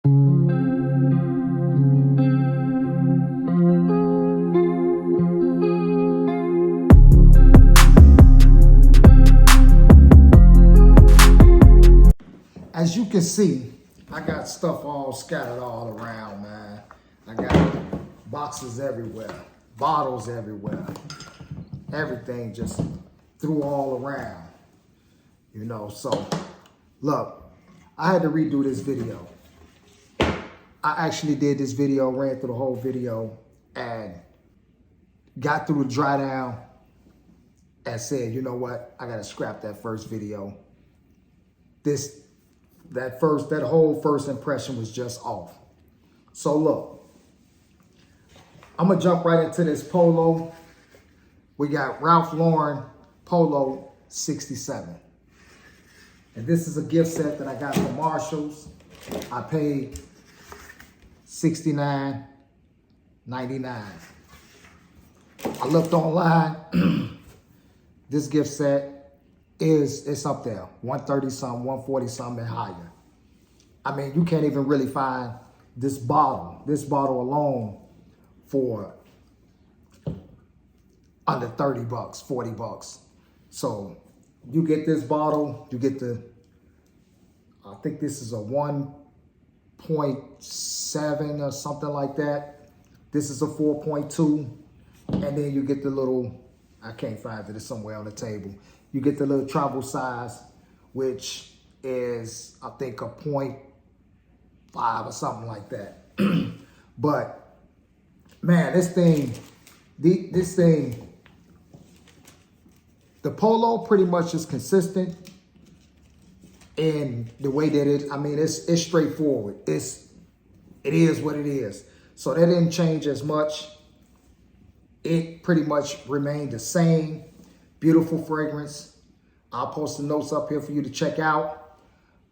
As you can see, I got stuff all scattered all around, man. I got boxes everywhere, bottles everywhere, everything just threw all around, you know. So, look, I had to redo this video. I actually did this video, ran through the whole video, and got through the dry down and said, you know what, I gotta scrap that first video. That whole first impression was just off. So look, I'm gonna jump right into this polo. We got Ralph Lauren Polo 67. And this is a gift set that I got from Marshall's. I paid $69.99. I looked online. This gift set it's up there, 130 something, 140 something and higher. I mean, you can't even really find this bottle alone for under 30 bucks, 40 bucks. So you get this bottle, you get I think this is a 1.7 or something like that. This is a 4.2. And then you get the little, I can't find it, it's somewhere on the table. You get the little travel size, which is, I think, a 0.5 or something like that. But, man, this thing, the polo pretty much is consistent in the way that it's straightforward. It is what it is. So that didn't change as much. It pretty much remained the same. Beautiful fragrance. I'll post the notes up here for you to check out.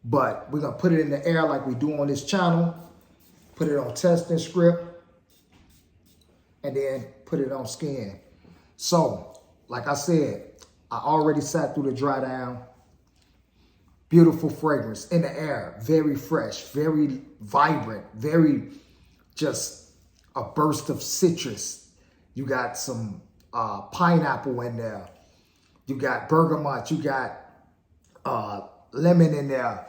But we're going to put it in the air like we do on this channel. Put it on test and script. And then put it on skin. So, like I said, I already sat through the dry down. Beautiful fragrance in the air. Very fresh. Very vibrant. Very just a burst of citrus. You got some pineapple in there. You got bergamot, you got lemon in there.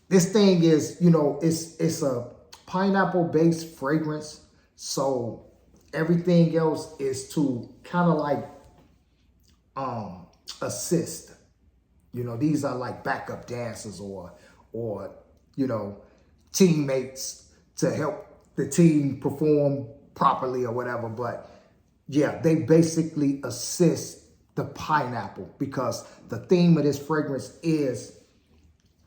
This thing is, you know, it's a pineapple-based fragrance. So everything else is to kind of like assist. You know, these are like backup dancers or you know, teammates to help the team perform properly or whatever. But yeah, they basically assist the pineapple, because the theme of this fragrance is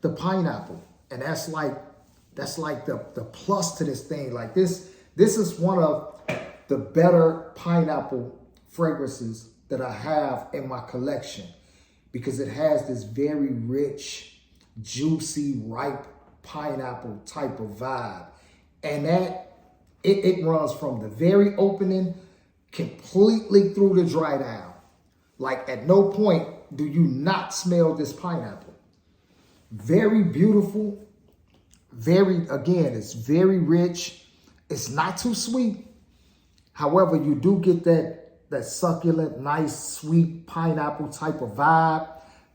the pineapple. And that's like the plus to this thing. Like this is one of the better pineapple fragrances that I have in my collection, because it has this very rich, juicy, ripe pineapple type of vibe. And that it runs from the very opening completely through the dry down. Like at no point do you not smell this pineapple. Very beautiful. It's very rich. It's not too sweet. However, you do get that succulent, nice, sweet pineapple type of vibe.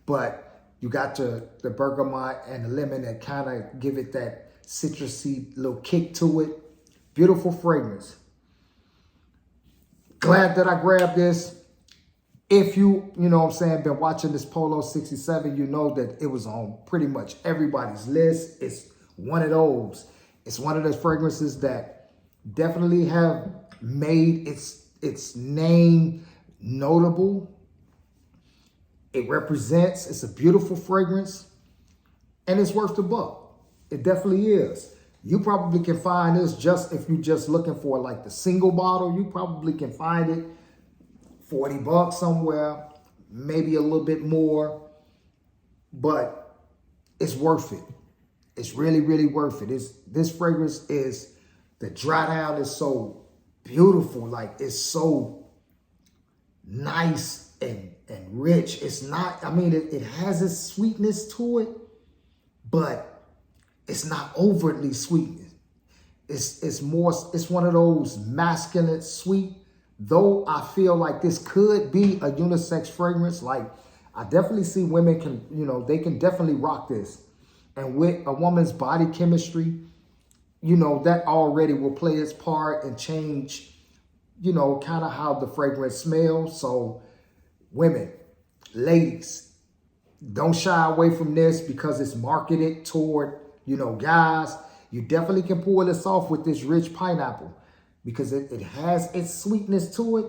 But you got the bergamot and the lemon that kind of give it that citrusy little kick to it. Beautiful fragrance. Glad that I grabbed this. If you know what I'm saying, been watching this Polo 67, you know that it was on pretty much everybody's list. It's one of those. It's one of those fragrances that definitely have made its name notable. It represents, it's a beautiful fragrance, and it's worth the buck. It definitely is. You probably can find this if you're just looking for like the single bottle, you probably can find it 40 bucks somewhere, maybe a little bit more, but it's worth it. It's really, really worth it. This fragrance is, the dry down is so beautiful. Like it's so nice and rich. It's not, I mean, it has a sweetness to it, but it's not overtly sweetness. It's one of those masculine, sweet, though I feel like this could be a unisex fragrance. Like, I definitely see women can, they can definitely rock this. And with a woman's body chemistry, that already will play its part and change, kind of how the fragrance smells. So women, ladies, don't shy away from this because it's marketed toward, guys. You definitely can pull this off with this rich pineapple because it has its sweetness to it.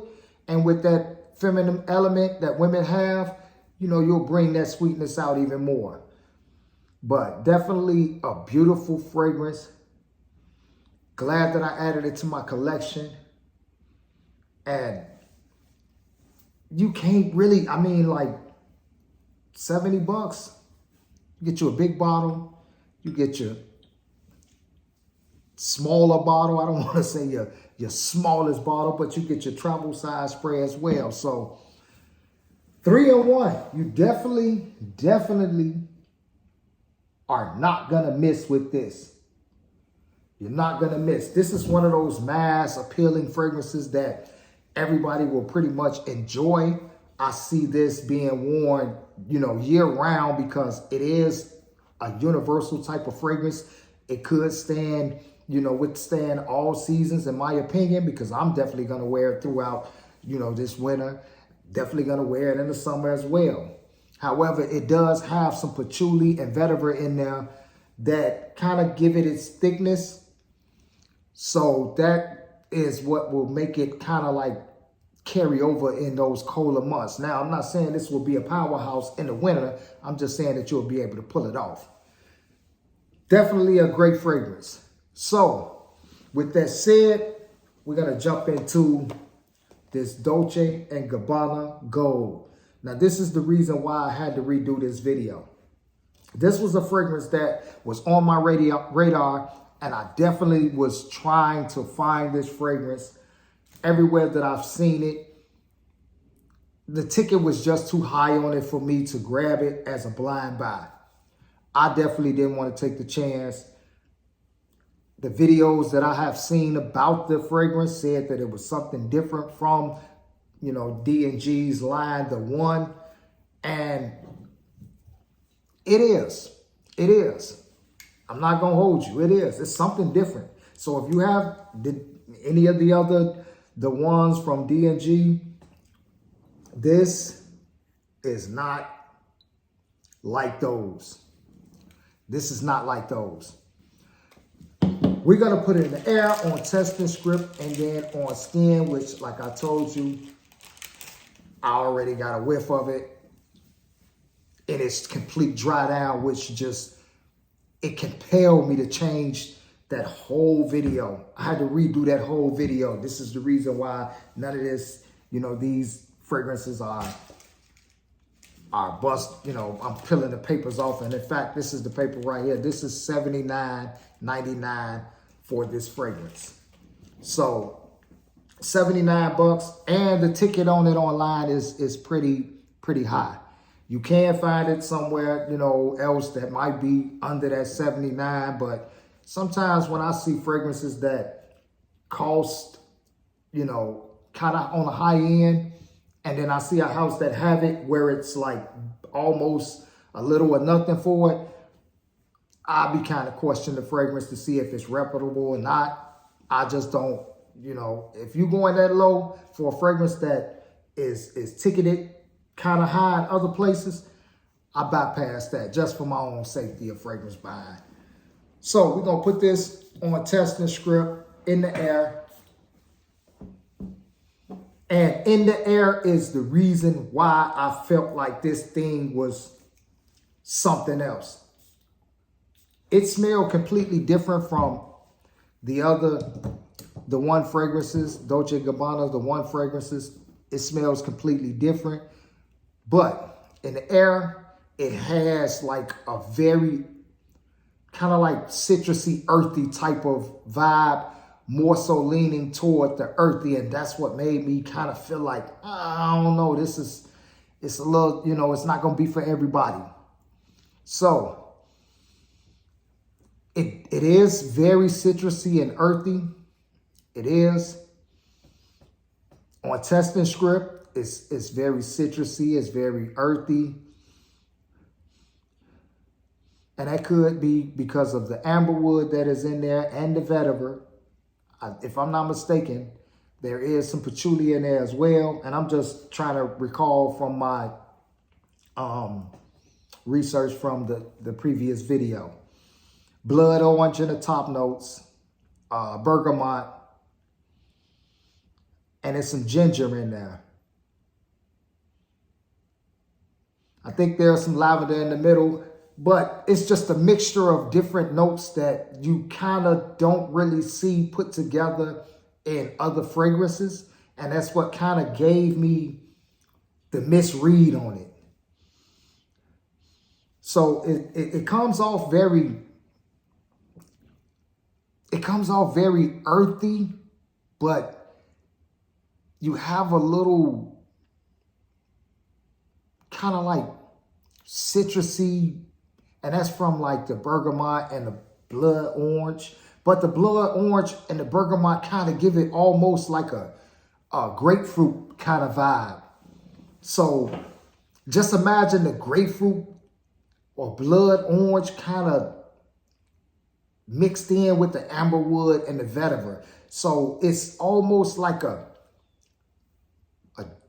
And with that feminine element that women have, you'll bring that sweetness out even more. But definitely a beautiful fragrance. Glad that I added it to my collection. And you can't really, like 70 bucks. You get you a big bottle. You get your smaller bottle. I don't want to say your smallest bottle, but you get your travel size spray as well. So 3-in-1. You definitely are not going to miss with this. You're not going to miss. This is one of those mass appealing fragrances that everybody will pretty much enjoy. I see this being worn, year round because it is a universal type of fragrance. It could stand, withstand all seasons in my opinion, because I'm definitely going to wear it throughout, this winter. Definitely going to wear it in the summer as well. However, it does have some patchouli and vetiver in there that kind of give it its thickness. So that is what will make it kind of like carry over in those colder months. Now, I'm not saying this will be a powerhouse in the winter. I'm just saying that you'll be able to pull it off. Definitely a great fragrance. So with that said, we're going to jump into this Dolce & Gabbana Gold. Now, this is the reason why I had to redo this video. This was a fragrance that was on my radar, and I definitely was trying to find this fragrance everywhere that I've seen it. The ticket was just too high on it for me to grab it as a blind buy. I definitely didn't want to take the chance. The videos that I have seen about the fragrance said that it was something different from, D&G's line, The One. And it is. It is. I'm not going to hold you. It is. It's something different. So if you have any of the ones from D&G, this is not like those. This is not like those. We're going to put it in the air on testing script and then on skin, which, like I told you, I already got a whiff of it. And it's complete dry down, which it compelled me to change that whole video. I had to redo that whole video. This is the reason why none of this, these fragrances are bust, I'm peeling the papers off. And in fact, this is the paper right here. This is $79.99 for this fragrance. So 79 bucks, and the ticket on it online is pretty high. You can find it somewhere, else that might be under that 79, but sometimes when I see fragrances that cost, kind of on the high end, and then I see a house that have it where it's like almost a little or nothing for it, I'll be kind of questioning the fragrance to see if it's reputable or not. I just don't, if you're going that low for a fragrance that is ticketed kind of high in other places, I bypass that just for my own safety of fragrance buying. So we're going to put this on testing script in the air. And in the air is the reason why I felt like this thing was something else. It smelled completely different from the One fragrances, Dolce & Gabbana, The One fragrances. It smells completely different. But in the air, it has like a very kind of like citrusy, earthy type of vibe, more so leaning toward the earthy. And that's what made me kind of feel like, I don't know, it's a little, it's not going to be for everybody. So It is very citrusy and earthy. It is. On testing script, it's very citrusy, it's very earthy. And that could be because of the amberwood that is in there and the vetiver. If I'm not mistaken, there is some patchouli in there as well. And I'm just trying to recall from my research from the previous video. Blood orange in the top notes, bergamot, and there's some ginger in there. I think there's some lavender in the middle, but it's just a mixture of different notes that you kind of don't really see put together in other fragrances. And that's what kind of gave me the misread on it. So it comes off very earthy, but you have a little kind of like citrusy, and that's from like the bergamot and the blood orange. But the blood orange and the bergamot kind of give it almost like a grapefruit kind of vibe. So just imagine the grapefruit or blood orange kind of mixed in with the amberwood and the vetiver. So it's almost like a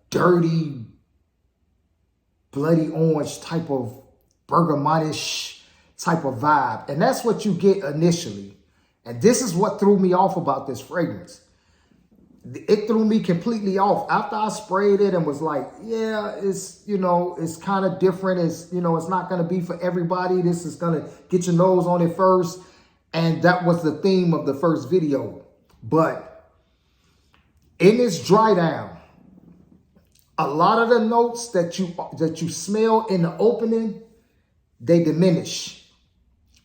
dirty, bloody orange type of bergamotish type of vibe. And that's what you get initially. And this is what threw me off about this fragrance. It threw me completely off after I sprayed it and was like, yeah, it's, it's kind of different. It's, it's not going to be for everybody. This is going to get your nose on it first. And that was the theme of the first video. But in this dry down, a lot of the notes that you smell in the opening, they diminish.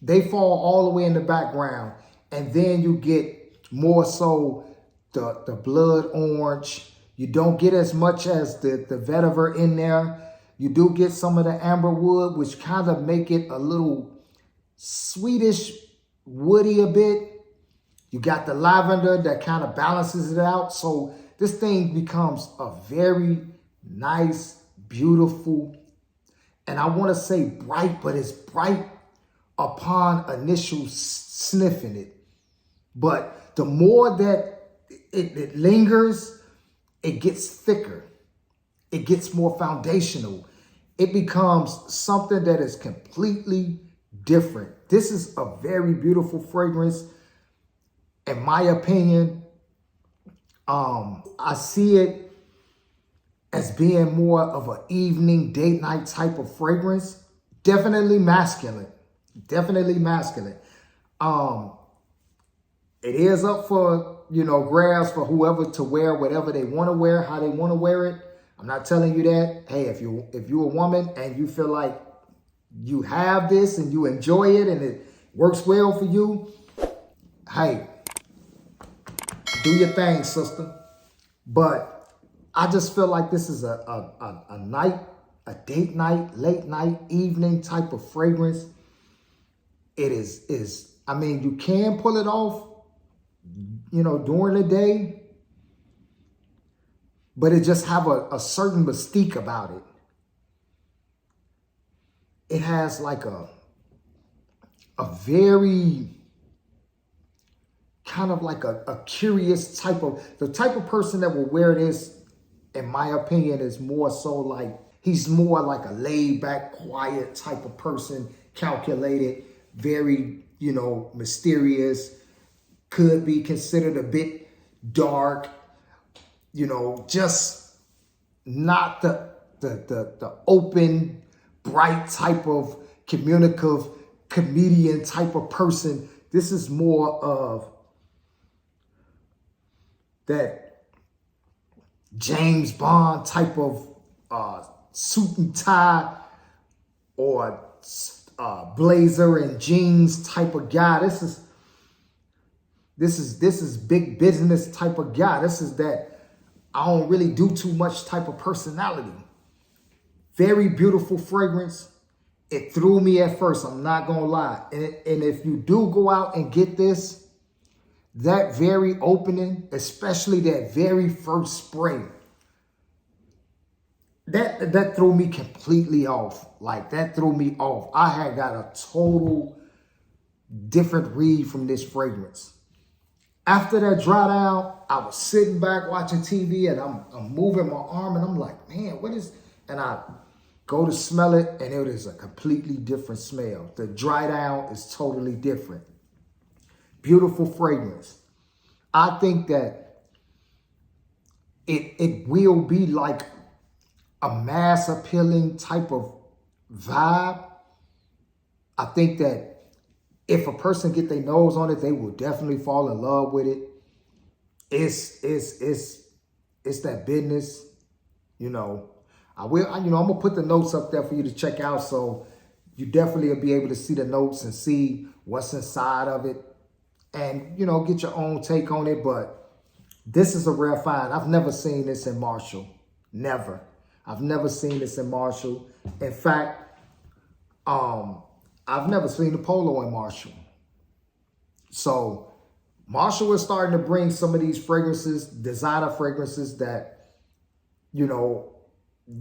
They fall all the way in the background. And then you get more so the blood orange. You don't get as much as the vetiver in there. You do get some of the amberwood, which kind of make it a little sweetish, woody a bit. You got the lavender that kind of balances it out. So this thing becomes a very nice, beautiful, and I want to say bright, but it's bright upon initial sniffing it. But the more that it lingers, it gets thicker. It gets more foundational. It becomes something that is completely different. This is a very beautiful fragrance. In my opinion, I see it as being more of an evening, date night type of fragrance. Definitely masculine. Definitely masculine. It is up for, grabs for whoever to wear whatever they want to wear, how they want to wear it. I'm not telling you that. Hey, if you're a woman and you feel like you have this and you enjoy it and it works well for you, hey, do your thing, sister. But I just feel like this is a night, a date night, late night, evening type of fragrance. It is, I mean, you can pull it off, during the day, but it just have a certain mystique about it. It has like a very kind of like a curious the type of person that will wear this, in my opinion, is more so like, he's more like a laid back, quiet type of person, calculated, very, mysterious, could be considered a bit dark, just not the open, bright type of communicative comedian type of person. This is more of that James Bond type of suit and tie or blazer and jeans type of guy. This is big business type of guy. This is that I don't really do too much type of personality. Very beautiful fragrance. It threw me at first, I'm not gonna lie. And if you do go out and get this, that very opening, especially that very first spray, that threw me completely off. Like, that threw me off. I had got a total different read from this fragrance. After that dry down, I was sitting back watching TV and I'm moving my arm and I'm like, man, what is, and I go to smell it and it is a completely different smell. The dry down is totally different. Beautiful fragrance. I think that it will be like a mass appealing type of vibe. I think that if a person get their nose on it, they will definitely fall in love with it. It's that business, you know. I'm gonna put the notes up there for you to check out, so you definitely will be able to see the notes and see what's inside of it, and get your own take on it. But this is a rare find. I've never seen this in Marshall. Never. I've never seen this in Marshall. In fact, I've never seen the Polo in Marshall. So Marshall is starting to bring some of these fragrances, designer fragrances that,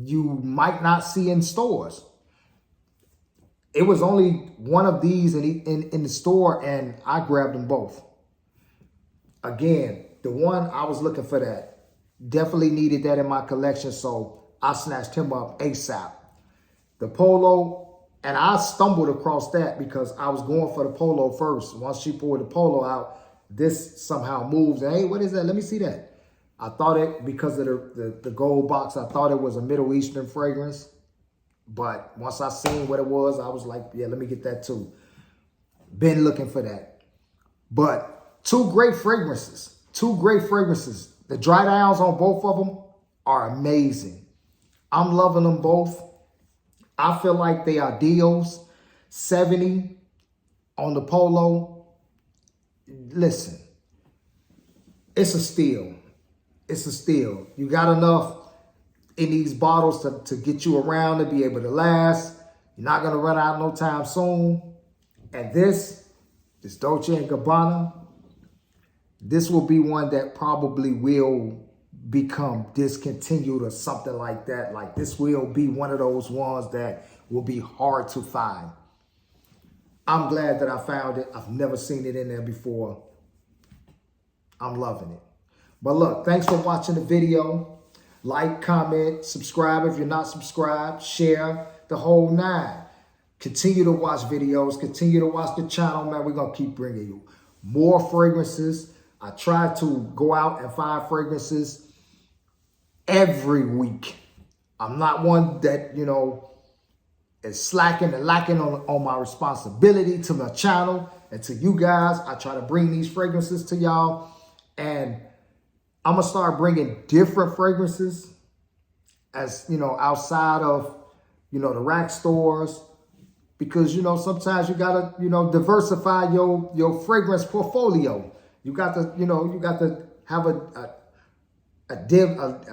you might not see in stores. It was only one of these in the store, and I grabbed them both. Again, the one I was looking for, that definitely needed that in my collection, so I snatched him up ASAP. The Polo, and I stumbled across that because I was going for the Polo first. Once she pulled the Polo out, this somehow moves. Hey, what is that? Let me see that. I thought it, because of the gold box, I thought it was a Middle Eastern fragrance. But once I seen what it was, I was like, yeah, let me get that too. Been looking for that. But two great fragrances. Two great fragrances. The dry downs on both of them are amazing. I'm loving them both. I feel like they are deals. 70 on the Polo. Listen, it's a steal. It's a steal. You got enough in these bottles to get you around, to be able to last. You're not going to run out no time soon. And this Dolce & Gabbana, this will be one that probably will become discontinued or something like that. Like, this will be one of those ones that will be hard to find. I'm glad that I found it. I've never seen it in there before. I'm loving it. But look, thanks for watching the video. Like, comment, subscribe if you're not subscribed, share, the whole nine. Continue to watch videos, continue to watch the channel, man. We're going to keep bringing you more fragrances. I try to go out and find fragrances every week. I'm not one that, is slacking and lacking on my responsibility to my channel and to you guys. I try to bring these fragrances to y'all, and I'm going to start bringing different fragrances as, outside of, the rack stores, because, sometimes you got to, diversify your fragrance portfolio. You got to, have a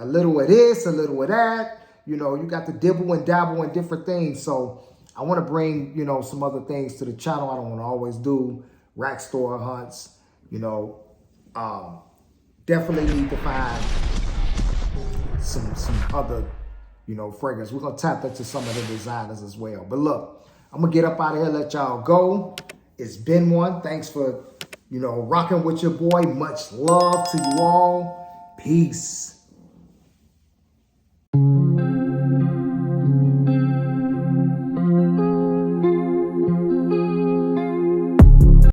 little of this, a little of that. You got to dibble and dabble in different things. So I want to bring, some other things to the channel. I don't want to always do rack store hunts, definitely need to find some other, fragrance. We're going to tap into some of the designers as well. But look, I'm going to get up out of here, let y'all go. It's been one. Thanks for, rocking with your boy. Much love to you all. Peace.